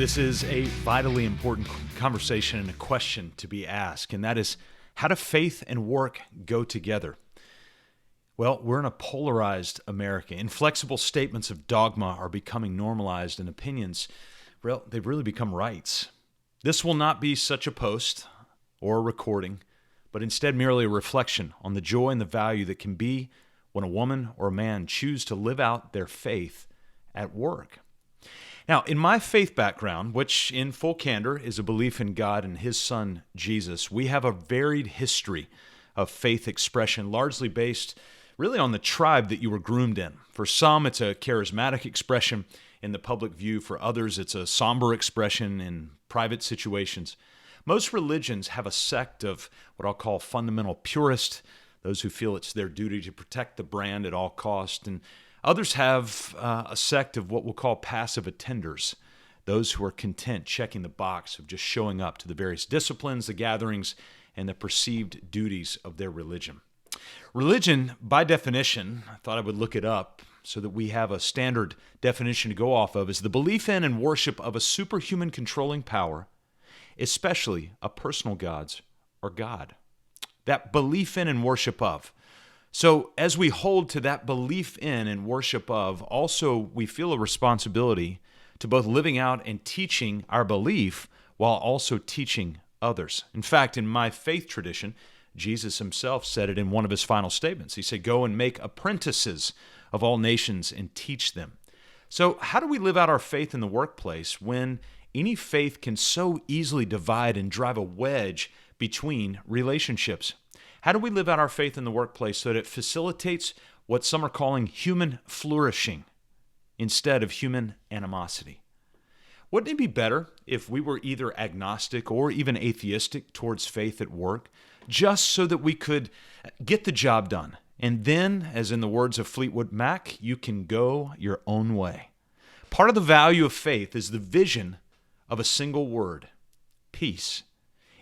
This is a vitally important conversation and a question to be asked, and that is, how do faith and work go together? Well, we're in a polarized America. Inflexible statements of dogma are becoming normalized, and opinions, well, they've really become rights. This will not be such a post or a recording, but instead merely a reflection on the joy and the value that can be when a woman or a man choose to live out their faith at work. Now, in my faith background, which in full candor is a belief in God and His Son, Jesus, we have a varied history of faith expression, largely based really on the tribe that you were groomed in. For some, it's a charismatic expression in the public view. For others, it's a somber expression in private situations. Most religions have a sect of what I'll call fundamental purists, those who feel it's their duty to protect the brand at all costs, and others have a sect of what we'll call passive attenders, those who are content checking the box of just showing up to the various disciplines, the gatherings, and the perceived duties of their religion. Religion, by definition, I thought I would look it up so that we have a standard definition to go off of, is the belief in and worship of a superhuman controlling power, especially a personal God or God. That belief in and worship of. So as we hold to that belief in and worship of, also we feel a responsibility to both living out and teaching our belief while also teaching others. In fact, in my faith tradition, Jesus himself said it in one of his final statements. He said, "Go and make apprentices of all nations and teach them." So how do we live out our faith in the workplace when any faith can so easily divide and drive a wedge between relationships? How do we live out our faith in the workplace so that it facilitates what some are calling human flourishing instead of human animosity? Wouldn't it be better if we were either agnostic or even atheistic towards faith at work, just so that we could get the job done? And then, as in the words of Fleetwood Mac, you can go your own way. Part of the value of faith is the vision of a single word, peace.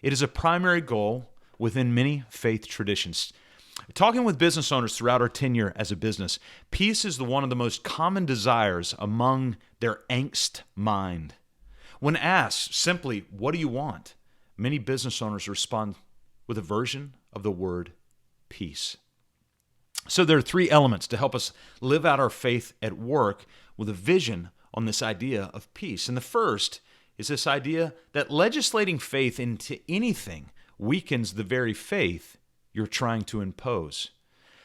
It is a primary goal within many faith traditions. Talking with business owners throughout our tenure as a business, peace is one of the most common desires among their angst mind. When asked simply, "What do you want?" many business owners respond with a version of the word peace. So there are three elements to help us live out our faith at work with a vision on this idea of peace. And the first is this idea that legislating faith into anything weakens the very faith you're trying to impose.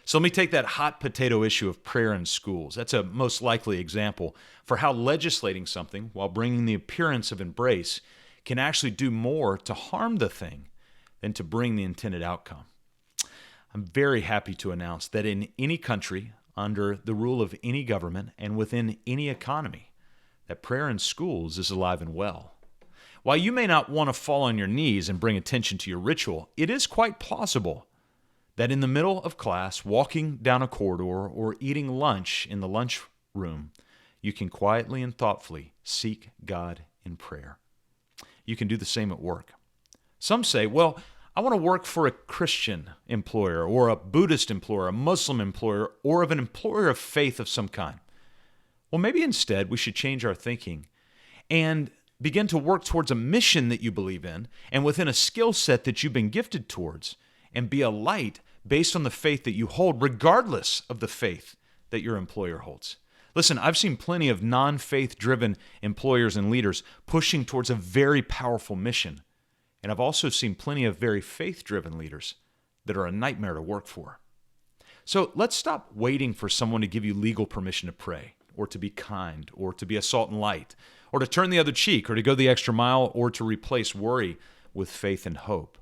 So let me take that hot potato issue of prayer in schools. That's a most likely example for how legislating something while bringing the appearance of embrace can actually do more to harm the thing than to bring the intended outcome. I'm very happy to announce that in any country, under the rule of any government, and within any economy, that prayer in schools is alive and well. While you may not want to fall on your knees and bring attention to your ritual, it is quite plausible that in the middle of class, walking down a corridor, or eating lunch in the lunch room, you can quietly and thoughtfully seek God in prayer. You can do the same at work. Some say, well, I want to work for a Christian employer, or a Buddhist employer, a Muslim employer, or of an employer of faith of some kind. Well, maybe instead we should change our thinking and begin to work towards a mission that you believe in and within a skill set that you've been gifted towards, and be a light based on the faith that you hold, regardless of the faith that your employer holds. Listen, I've seen plenty of non-faith-driven employers and leaders pushing towards a very powerful mission, and I've also seen plenty of very faith-driven leaders that are a nightmare to work for. So let's stop waiting for someone to give you legal permission to pray, or to be kind, or to be a salt and light, or to turn the other cheek, or to go the extra mile, or to replace worry with faith and hope.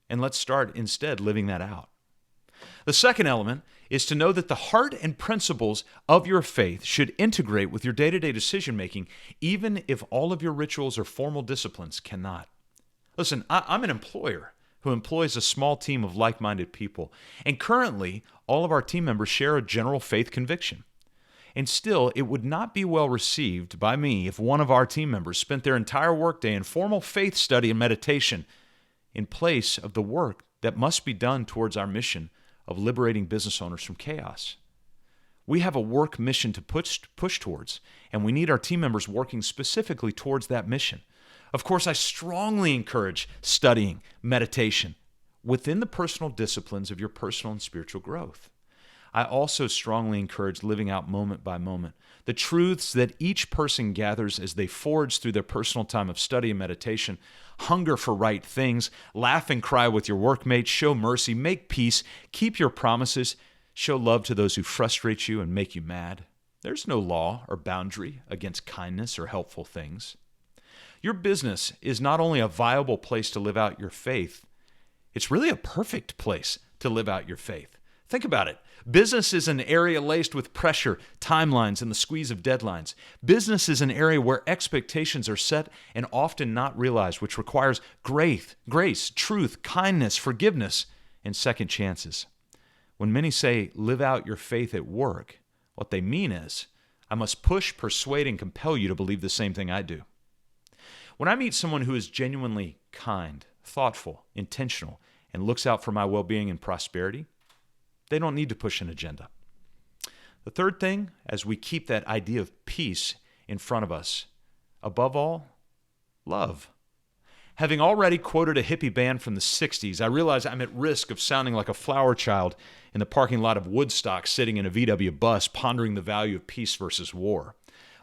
And let's start instead living that out. The second element is to know that the heart and principles of your faith should integrate with your day-to-day decision-making, even if all of your rituals or formal disciplines cannot. Listen, I'm an employer who employs a small team of like-minded people, and currently all of our team members share a general faith conviction. And still, it would not be well received by me if one of our team members spent their entire workday in formal faith study and meditation in place of the work that must be done towards our mission of liberating business owners from chaos. We have a work mission to push towards, and we need our team members working specifically towards that mission. Of course, I strongly encourage studying, meditation, within the personal disciplines of your personal and spiritual growth. I also strongly encourage living out moment by moment the truths that each person gathers as they forge through their personal time of study and meditation. Hunger for right things, laugh and cry with your workmates, show mercy, make peace, keep your promises, show love to those who frustrate you and make you mad. There's no law or boundary against kindness or helpful things. Your business is not only a viable place to live out your faith, it's really a perfect place to live out your faith. Think about it. Business is an area laced with pressure, timelines, and the squeeze of deadlines. Business is an area where expectations are set and often not realized, which requires grace, truth, kindness, forgiveness, and second chances. When many say, live out your faith at work, what they mean is, I must push, persuade, and compel you to believe the same thing I do. When I meet someone who is genuinely kind, thoughtful, intentional, and looks out for my well-being and prosperity, they don't need to push an agenda. The third thing, as we keep that idea of peace in front of us, above all, love. Having already quoted a hippie band from the 60s, I realize I'm at risk of sounding like a flower child in the parking lot of Woodstock sitting in a VW bus pondering the value of peace versus war.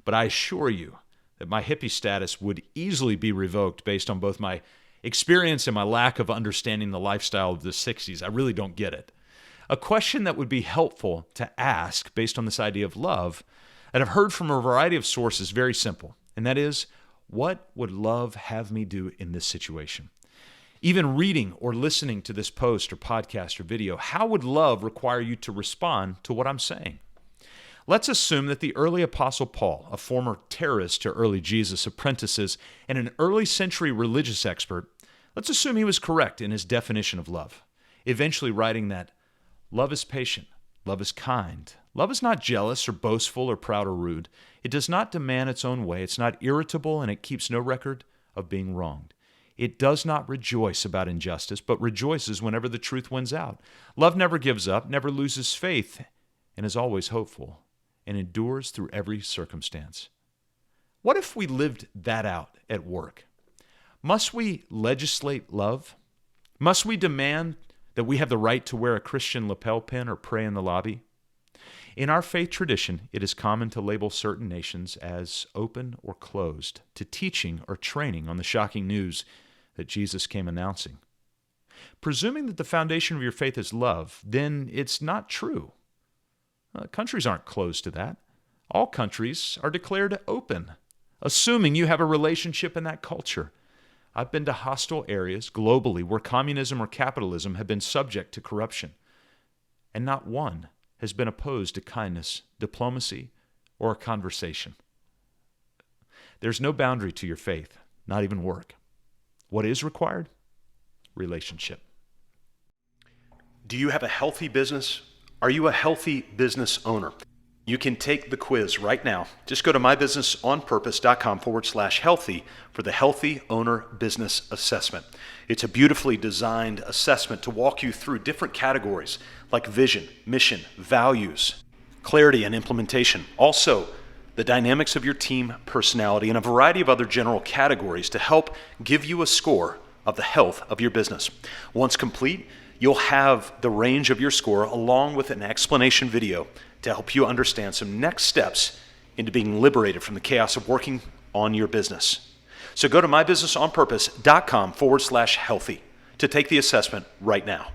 But I assure you that my hippie status would easily be revoked based on both my experience and my lack of understanding the lifestyle of the 60s. I really don't get it. A question that would be helpful to ask based on this idea of love, that I've heard from a variety of sources, very simple, and that is, what would love have me do in this situation? Even reading or listening to this post or podcast or video, how would love require you to respond to what I'm saying? Let's assume that the early Apostle Paul, a former terrorist to early Jesus apprentices and an early century religious expert, let's assume he was correct in his definition of love, eventually writing that love is patient, love is kind, love is not jealous or boastful or proud or rude. It does not demand its own way, it's not irritable, and it keeps no record of being wronged. It does not rejoice about injustice, but rejoices whenever the truth wins out. Love never gives up, never loses faith, and is always hopeful, and endures through every circumstance. What if we lived that out at work? Must we legislate love? Must we demand that we have the right to wear a Christian lapel pin or pray in the lobby? In our faith tradition, it is common to label certain nations as open or closed to teaching or training on the shocking news that Jesus came announcing. Presuming that the foundation of your faith is love, then it's not true. Countries aren't closed to that. All countries are declared open, assuming you have a relationship in that culture. I've been to hostile areas globally where communism or capitalism have been subject to corruption, and not one has been opposed to kindness, diplomacy, or a conversation. There's no boundary to your faith, not even work. What is required? Relationship. Do you have a healthy business? Are you a healthy business owner? You can take the quiz right now. Just go to mybusinessonpurpose.com/healthy for the Healthy Owner Business Assessment. It's a beautifully designed assessment to walk you through different categories like vision, mission, values, clarity, and implementation. Also, the dynamics of your team, personality, and a variety of other general categories to help give you a score of the health of your business. Once complete, you'll have the range of your score along with an explanation video to help you understand some next steps into being liberated from the chaos of working on your business. So go to mybusinessonpurpose.com/healthy to take the assessment right now.